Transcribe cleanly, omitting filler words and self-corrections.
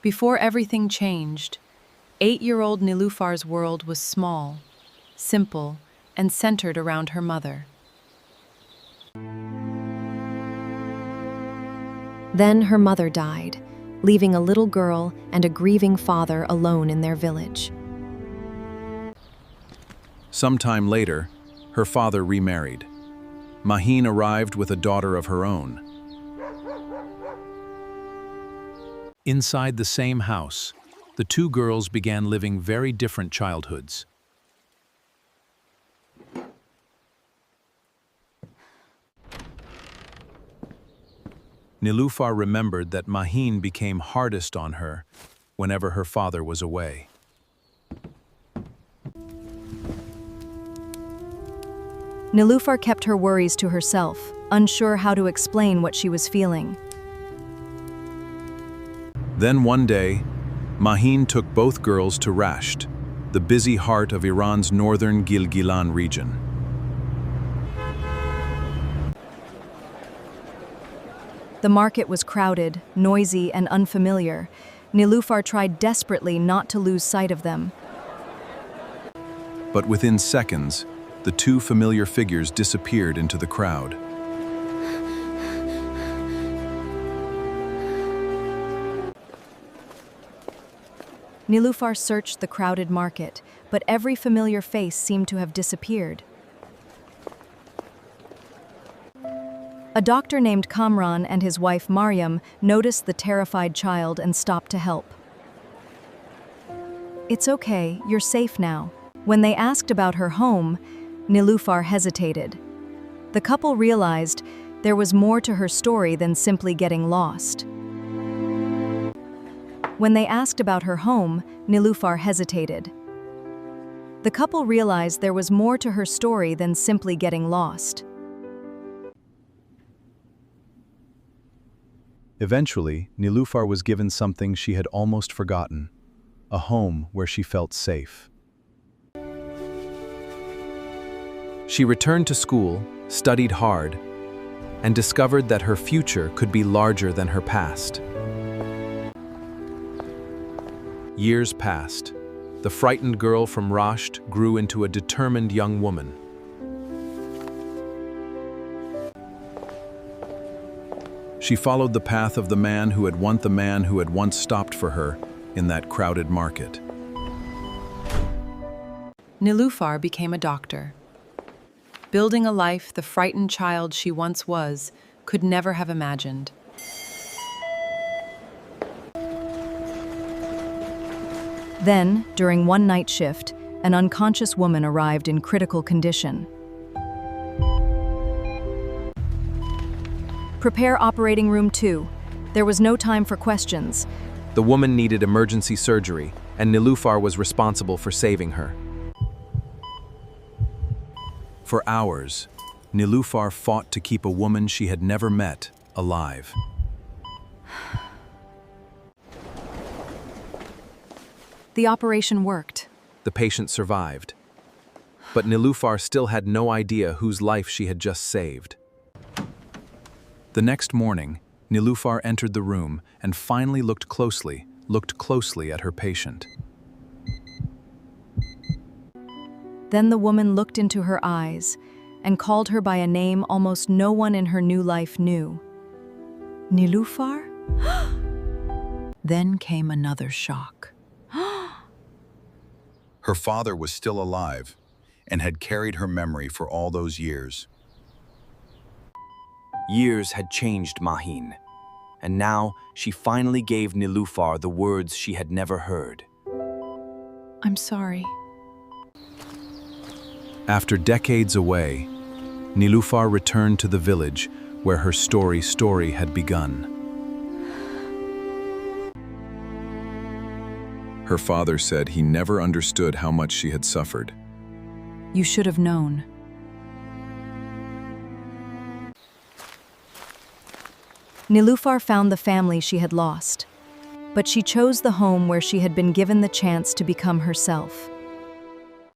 Before everything changed, 8-year-old Niloufar's world was small, simple, and centered around her mother. Then her mother died, leaving a little girl and a grieving father alone in their village. Sometime later, her father remarried. Mahin arrived with a daughter of her own. Inside the same house, the two girls began living very different childhoods. Niloufar remembered that Mahin became hardest on her whenever her father was away. Niloufar kept her worries to herself, unsure how to explain what she was feeling. Then one day, Mahin took both girls to Rasht, the busy heart of Iran's northern Gilgilan region. The market was crowded, noisy, and unfamiliar. Niloufar tried desperately not to lose sight of them. But within seconds, the two familiar figures disappeared into the crowd. Niloufar searched the crowded market, but every familiar face seemed to have disappeared. A doctor named Kamran and his wife Maryam noticed the terrified child and stopped to help. "It's okay, you're safe now." When they asked about her home, Niloufar hesitated. The couple realized there was more to her story than simply getting lost. When they asked about her home, Niloufar hesitated. The couple realized there was more to her story than simply getting lost. Eventually, Niloufar was given something she had almost forgotten, a home where she felt safe. She returned to school, studied hard, and discovered that her future could be larger than her past. Years passed. The frightened girl from Rasht grew into a determined young woman. She followed the path of the man who had once stopped for her in that crowded market. Niloufar became a doctor. Building a life the frightened child she once was could never have imagined. Then, during one night shift, an unconscious woman arrived in critical condition. "Prepare operating room 2. There was no time for questions." The woman needed emergency surgery, and Niloufar was responsible for saving her. For hours, Niloufar fought to keep a woman she had never met alive. The operation worked. The patient survived. But Niloufar still had no idea whose life she had just saved. The next morning, Niloufar entered the room and finally looked closely at her patient. Then the woman looked into her eyes and called her by a name almost no one in her new life knew. "Niloufar?" Then came another shock. Her father was still alive and had carried her memory for all those years. Years had changed Mahin, and now she finally gave Niloufar the words she had never heard. "I'm sorry." After decades away, Niloufar returned to the village where her story had begun. Her father said he never understood how much she had suffered. "You should have known." Niloufar found the family she had lost, but she chose the home where she had been given the chance to become herself.